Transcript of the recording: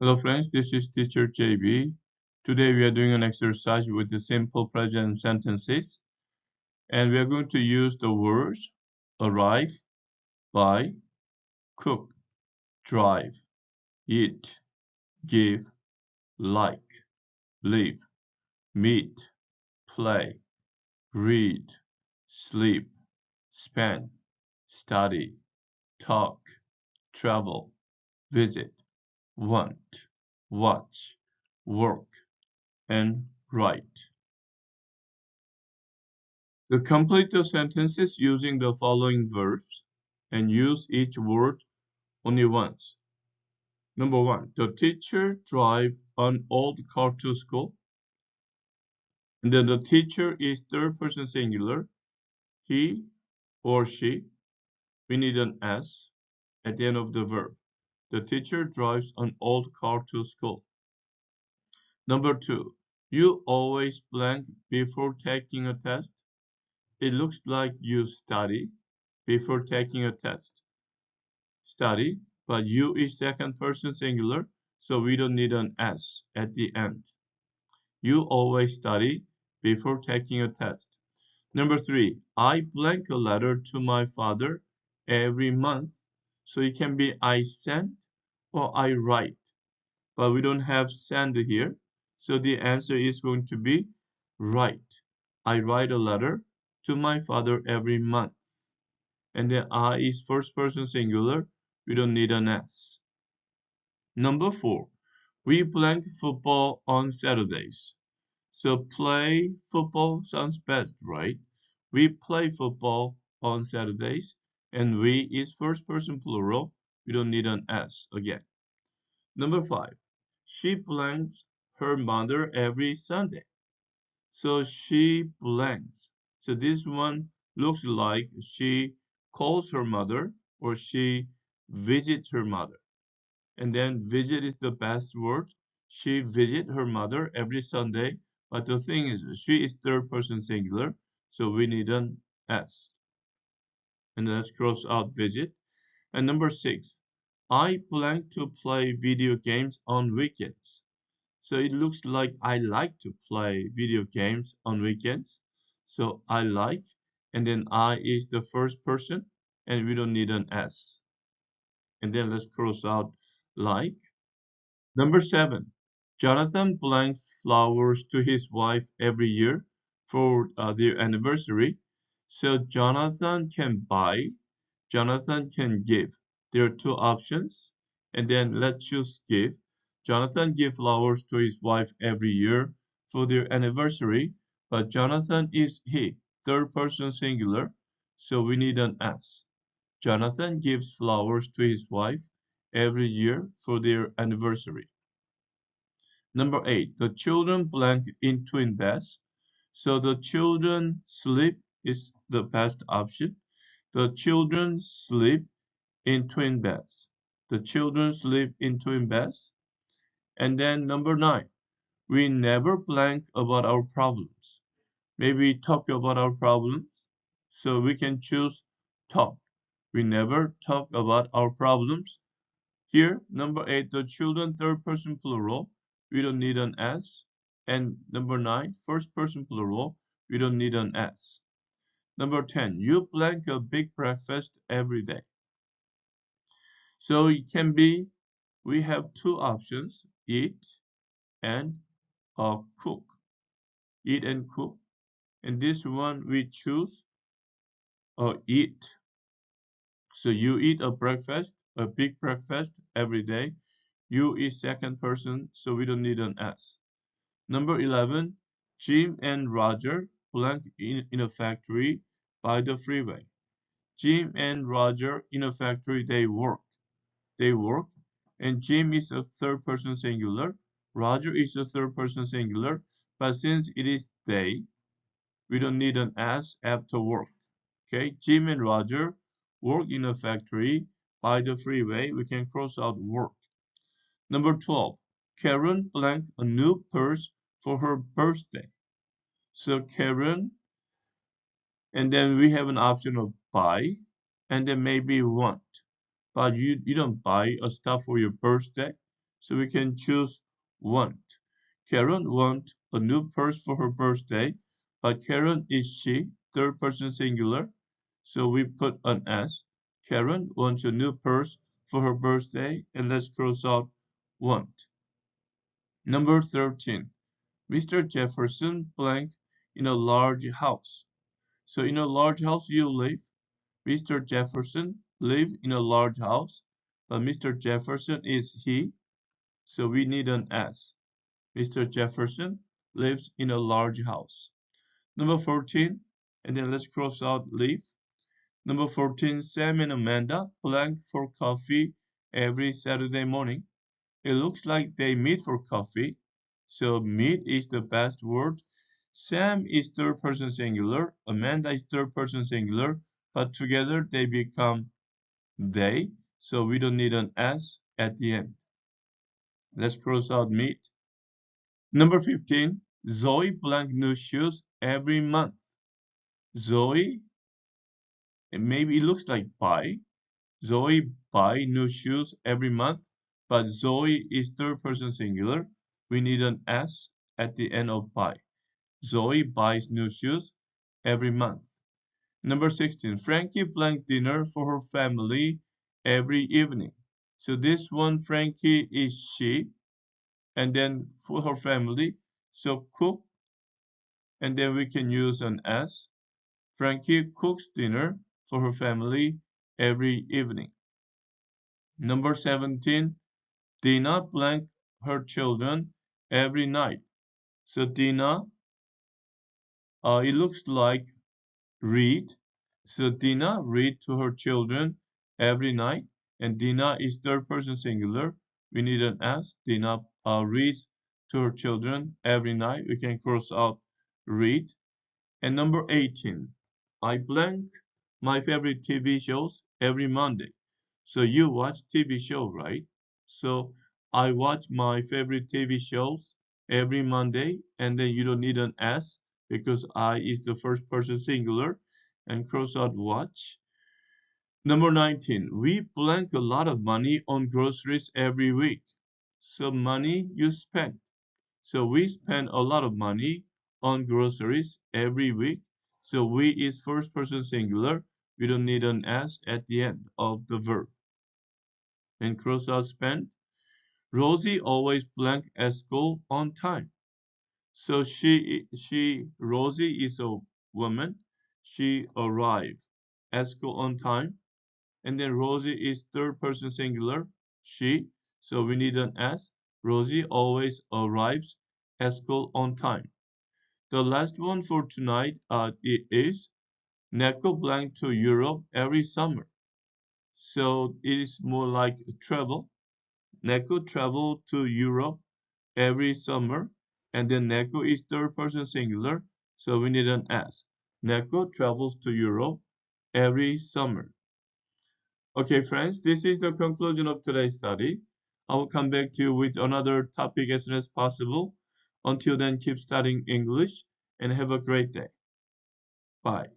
Hello friends, this is teacher JB. Today we are doing an exercise with the simple present sentences and we are going to use the words arrive, buy, cook, drive, eat, give, like, live, meet, play, read, sleep, spend, study, talk, travel, visit, want, watch, work, and write. The complete the sentences using the following verbs and use each word only once. Number one, the teacher drive an old car to school. And then the teacher is third person singular. He or she. We need an S at the end of the verb. The teacher drives an old car to school. Number two, you always blank before taking a test. It looks like you study before taking a test. Study, but you is second person singular, so we don't need an S at the end. You always study before taking a test. Number three, I blank a letter to my father every month. So it can be I send or I write, but we don't have send here. So the answer is going to be write. I write a letter to my father every month. And then I is first person singular. We don't need an S. Number four, we play football on Saturdays. So play football sounds best, right? We play football on Saturdays, and we is first person plural. We don't need an S again. Number five, she blanks her mother every Sunday. So she blanks. So this one looks like she calls her mother or she visits her mother. And then visit is the best word. She visit her mother every Sunday. But the thing is, she is third person singular, so we need an S. And let's cross out visit. And number six, I plan to play video games on weekends. So it looks like I like to play video games on weekends. So I like, and then I is the first person, and we don't need an S. And then let's cross out like. Number seven, Jonathan blanks flowers to his wife every year for their anniversary. So Jonathan can buy, Jonathan can give. There are two options. And then let's choose give. Jonathan gives flowers to his wife every year for their anniversary, but Jonathan is he, third person singular, so we need an S. Jonathan gives flowers to his wife every year for their anniversary. Number eight, the children blank in twin beds. So the children sleep is the best option. The children sleep in twin beds. The children sleep in twin beds. And then number nine, we never blank about our problems. Maybe talk about our problems. So we can choose talk. We never talk about our problems. Here, number eight, the children third person plural. We don't need an S. And number nine, first person plural. We don't need an S. Number 10, you blank a big breakfast every day. So it can be, we have two options, eat and cook. Eat and cook. And this one we choose eat. So you eat a breakfast, a big breakfast every day. You is second person, so we don't need an S. Number 11, Jim and Roger blank in a factory by the freeway. Jim and Roger in a factory, they work. They work, and Jim is a third person singular. Roger is a third person singular, but since it is they, we don't need an S after work. Okay, Jim and Roger work in a factory by the freeway. We can cross out work. Number 12, Karen blanked a new purse for her birthday. So Karen, and then we have an option of buy, and then maybe want. But you don't buy a stuff for your birthday. So we can choose want. Karen want a new purse for her birthday, but Karen is she, third person singular. So we put an S. Karen wants a new purse for her birthday, and let's cross out want. Number 13. Mr. Jefferson blank in a large house. So in a large house you live. Mr. Jefferson live in a large house, but Mr. Jefferson is he, so we need an S. Mr. Jefferson lives in a large house. Number 14, and then let's cross out live. Number 14, Sam and Amanda blank for coffee every Saturday morning. It looks like they meet for coffee, so meet is the best word. Sam is third person singular, Amanda is third person singular, but together they become they, so we don't need an S at the end. Let's cross out meet. Number 15, Zoe blank new shoes every month. Zoe, maybe it looks like buy. Zoe buy new shoes every month, but Zoe is third person singular. We need an S at the end of buy. Zoe buys new shoes every month. Number 16, Frankie blank dinner for her family every evening. So this one, Frankie is she, and then for her family, so cook, and then we can use an S. Frankie cooks dinner for her family every evening. Number 17, Dina blank her children every night. So Dina, it looks like read. So Dina read to her children every night, and Dina is third person singular. We need an S. Dina reads to her children every night. We can cross out read. And number 18, I blank my favorite TV shows every Monday. So you watch TV show, right? So I watch my favorite TV shows every Monday, and then you don't need an S because I is the first person singular, and cross out watch. Number 19, we blank a lot of money on groceries every week. So money you spend. So we spend a lot of money on groceries every week. So we is first person singular. We don't need an S at the end of the verb. And cross out spend. Rosie always blank at school on time. So Rosie is a woman. She arrived at school on time. And then Rosie is third person singular. She. So we need an S. Rosie always arrives at school on time. The last one for tonight it is Neko blank to Europe every summer. So it is more like travel. Neko travel to Europe every summer, and then Neko is third person singular, so we need an S. Neko travels to Europe every summer. Okay, friends, this is the conclusion of today's study. I will come back to you with another topic as soon as possible. Until then, keep studying English and have a great day. Bye.